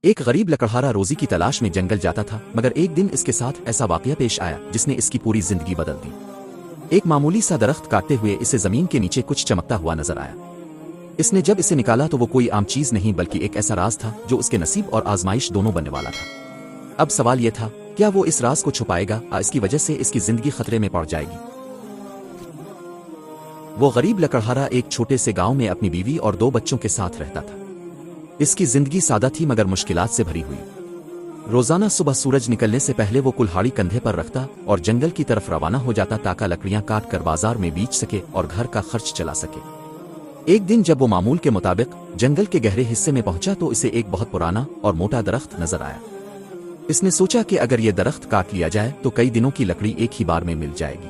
ایک غریب لکڑہارا روزی کی تلاش میں جنگل جاتا تھا، مگر ایک دن اس کے ساتھ ایسا واقعہ پیش آیا جس نے اس کی پوری زندگی بدل دی۔ ایک معمولی سا درخت کاٹتے ہوئے اسے زمین کے نیچے کچھ چمکتا ہوا نظر آیا۔ اس نے جب اسے نکالا تو وہ کوئی عام چیز نہیں بلکہ ایک ایسا راز تھا جو اس کے نصیب اور آزمائش دونوں بننے والا تھا۔ اب سوال یہ تھا، کیا وہ اس راز کو چھپائے گا یا اس کی وجہ سے اس کی زندگی خطرے میں پڑ جائے گی؟ وہ غریب لکڑہارا ایک چھوٹے سے گاؤں میں اپنی بیوی اور 2 بچوں کے ساتھ رہتا تھا۔ اس کی زندگی سادہ تھی مگر مشکلات سے بھری ہوئی۔ روزانہ صبح سورج نکلنے سے پہلے وہ کلہاڑی کندھے پر رکھتا اور جنگل کی طرف روانہ ہو جاتا تاکہ لکڑیاں کاٹ کر بازار میں بیچ سکے اور گھر کا خرچ چلا سکے۔ ایک دن جب وہ معمول کے مطابق جنگل کے گہرے حصے میں پہنچا تو اسے ایک بہت پرانا اور موٹا درخت نظر آیا۔ اس نے سوچا کہ اگر یہ درخت کاٹ لیا جائے تو کئی دنوں کی لکڑی ایک ہی بار میں مل جائے گی۔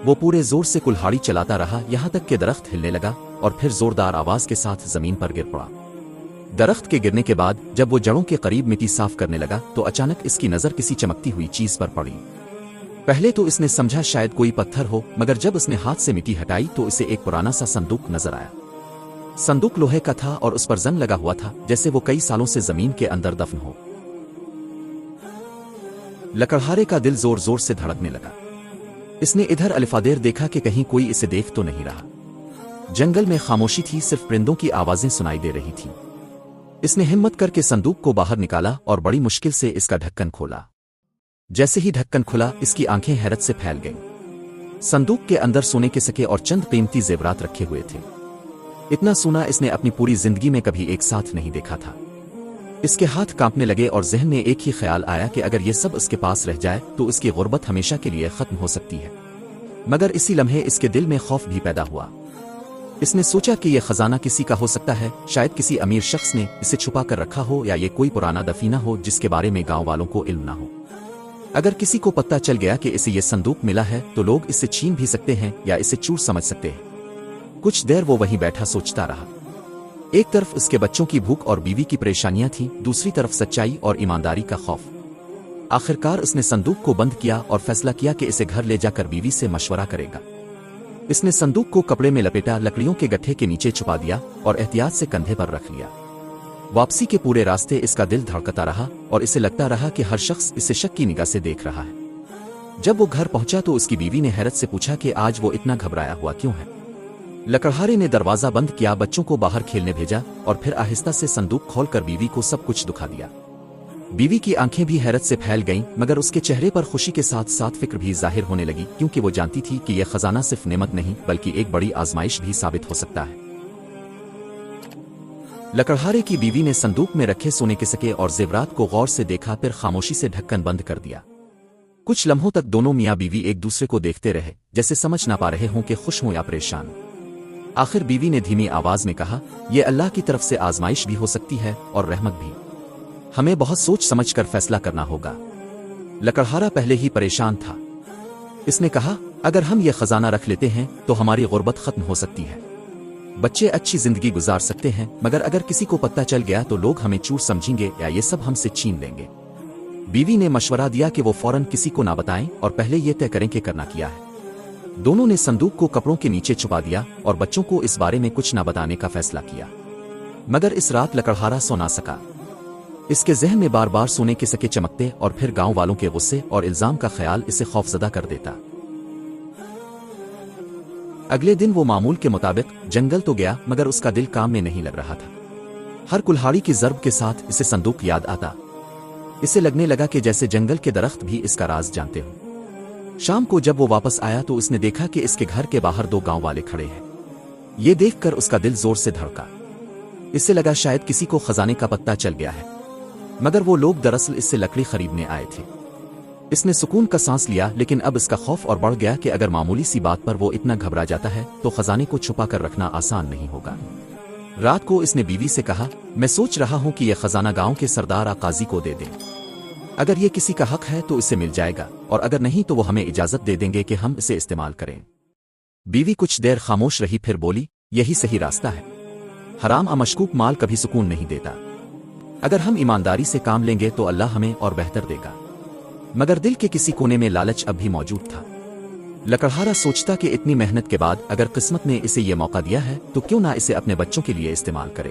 وہ پورے زور سے کلہاڑی چلاتا رہا یہاں تک کہ درخت ہلنے لگا اور پھر زوردار آواز کے ساتھ زمین پر گر پڑا۔ درخت کے گرنے کے بعد جب وہ جڑوں کے قریب مٹی صاف کرنے لگا تو اچانک اس کی نظر کسی چمکتی ہوئی چیز پر پڑی۔ پہلے تو اس نے سمجھا شاید کوئی پتھر ہو، مگر جب اس نے ہاتھ سے مٹی ہٹائی تو اسے ایک پرانا سا صندوق نظر آیا۔ صندوق لوہے کا تھا اور اس پر زنگ لگا ہوا تھا جیسے وہ کئی سالوں سے زمین کے اندر دفن ہو۔ لکڑہارے کا دل زور زور سے دھڑکنے لگا۔ اس نے ادھر الفادیر دیکھا کہ کہیں کوئی اسے دیکھ تو نہیں رہا۔ جنگل میں خاموشی تھی، صرف پرندوں کی آوازیں سنائی دے رہی تھیں۔ اس نے ہمت کر کے صندوق کو باہر نکالا اور بڑی مشکل سے اس کا ڈھکن کھولا۔ جیسے ہی ڈھکن کھلا اس کی آنکھیں حیرت سے پھیل گئیں۔ صندوق کے اندر سونے کے سکے اور چند قیمتی زیورات رکھے ہوئے تھے۔ اتنا سونا اس نے اپنی پوری زندگی میں کبھی ایک ساتھ نہیں دیکھا تھا۔ اس کے ہاتھ کانپنے لگے اور ذہن میں ایک ہی خیال آیا کہ اگر یہ سب اس کے پاس رہ جائے تو اس کی غربت ہمیشہ کے لیے ختم ہو سکتی ہے۔ مگر اسی لمحے اس کے دل میں خوف بھی پیدا ہوا۔ اس نے سوچا کہ یہ خزانہ کسی کا ہو سکتا ہے، شاید کسی امیر شخص نے اسے چھپا کر رکھا ہو یا یہ کوئی پرانا دفینہ ہو جس کے بارے میں گاؤں والوں کو علم نہ ہو۔ اگر کسی کو پتہ چل گیا کہ اسے یہ صندوق ملا ہے تو لوگ اسے چھین بھی سکتے ہیں یا اسے چور سمجھ سکتے ہیں۔ کچھ دیر وہ وہیں بیٹھا سوچتا رہا۔ ایک طرف اس کے بچوں کی بھوک اور بیوی کی پریشانیاں تھیں، دوسری طرف سچائی اور ایمانداری کا خوف۔ آخرکار اس نے صندوق کو بند کیا اور فیصلہ کیا کہ اسے گھر لے جا کر بیوی سے مشورہ کرے گا۔ اس نے صندوق کو کپڑے میں لپیٹا، لکڑیوں کے گٹھے کے نیچے چھپا دیا اور احتیاط سے کندھے پر رکھ لیا۔ واپسی کے پورے راستے اس کا دل دھڑکتا رہا اور اسے لگتا رہا کہ ہر شخص اسے شک کی نگاہ سے دیکھ رہا ہے۔ جب وہ گھر پہنچا تو اس کی بیوی نے حیرت سے پوچھا کہ آج وہ اتنا گھبرایا ہوا کیوں ہے؟ لکڑہارے نے دروازہ بند کیا، بچوں کو باہر کھیلنے بھیجا اور پھر آہستہ سے صندوق کھول کر بیوی کو سب کچھ دکھا دیا۔ بیوی کی آنکھیں بھی حیرت سے پھیل گئیں مگر اس کے چہرے پر خوشی کے ساتھ ساتھ فکر بھی ظاہر ہونے لگی، کیونکہ وہ جانتی تھی کہ یہ خزانہ صرف نعمت نہیں بلکہ ایک بڑی آزمائش بھی ثابت ہو سکتا ہے۔ لکڑہارے کی بیوی نے صندوق میں رکھے سونے کے سکے اور زیورات کو غور سے دیکھا، پھر خاموشی سے ڈھکن بند کر دیا۔ کچھ لمحوں تک دونوں میاں بیوی ایک دوسرے کو دیکھتے رہے، جیسے سمجھ نہ پا رہے ہوں کہ خوش ہوں یا پریشان۔ آخر بیوی نے دھیمی آواز میں کہا، یہ اللہ کی طرف سے آزمائش بھی ہو سکتی ہے اور رحمت بھی۔ ہمیں بہت سوچ سمجھ کر فیصلہ کرنا ہوگا۔ لکڑہارا پہلے ہی پریشان تھا۔ اس نے کہا، اگر ہم یہ خزانہ رکھ لیتے ہیں تو ہماری غربت ختم ہو سکتی ہے، بچے اچھی زندگی گزار سکتے ہیں، مگر اگر کسی کو پتہ چل گیا تو لوگ ہمیں چور سمجھیں گے یا یہ سب ہم سے چھین لیں گے۔ بیوی نے مشورہ دیا کہ وہ فوراً کسی کو نہ بتائیں اور پہلے یہ طے کریں کہ کرنا کیا ہے۔ دونوں نے صندوق کو کپڑوں کے نیچے چھپا دیا اور بچوں کو اس بارے میں کچھ نہ بتانے کا فیصلہ کیا۔ مگر اس رات لکڑہارا سو نہ سکا۔ اس کے ذہن میں بار بار سونے کے سکے چمکتے اور پھر گاؤں والوں کے غصے اور الزام کا خیال اسے خوفزدہ کر دیتا۔ اگلے دن وہ معمول کے مطابق جنگل تو گیا مگر اس کا دل کام میں نہیں لگ رہا تھا۔ ہر کلہاڑی کی ضرب کے ساتھ اسے صندوق یاد آتا۔ اسے لگنے لگا کہ جیسے جنگل کے درخت بھی اس کا راز جانتے ہوں۔ شام کو جب وہ واپس آیا تو اس نے دیکھا کہ اس کے گھر کے باہر 2 گاؤں والے کھڑے ہیں۔ یہ دیکھ کر اس کا دل زور سے دھڑکا۔ اسے لگا شاید کسی کو خزانے کا پتہ چل گیا ہے، مگر وہ لوگ دراصل اس سے لکڑی خریدنے آئے تھے۔ اس نے سکون کا سانس لیا، لیکن اب اس کا خوف اور بڑھ گیا کہ اگر معمولی سی بات پر وہ اتنا گھبرا جاتا ہے تو خزانے کو چھپا کر رکھنا آسان نہیں ہوگا۔ رات کو اس نے بیوی سے کہا، میں سوچ رہا ہوں کہ یہ خزانہ گاؤں کے سردار قاضی کو دے دیں۔ اگر یہ کسی کا حق ہے تو اسے مل جائے گا، اور اگر نہیں تو وہ ہمیں اجازت دے دیں گے کہ ہم اسے استعمال کریں۔ بیوی کچھ دیر خاموش رہی، پھر بولی، یہی صحیح راستہ ہے۔ حرام مشکوک مال کبھی سکون نہیں دیتا۔ اگر ہم ایمانداری سے کام لیں گے تو اللہ ہمیں اور بہتر دے گا۔ مگر دل کے کسی کونے میں لالچ اب بھی موجود تھا۔ لکڑہارا سوچتا کہ اتنی محنت کے بعد اگر قسمت نے اسے یہ موقع دیا ہے تو کیوں نہ اسے اپنے بچوں کے لیے استعمال کرے۔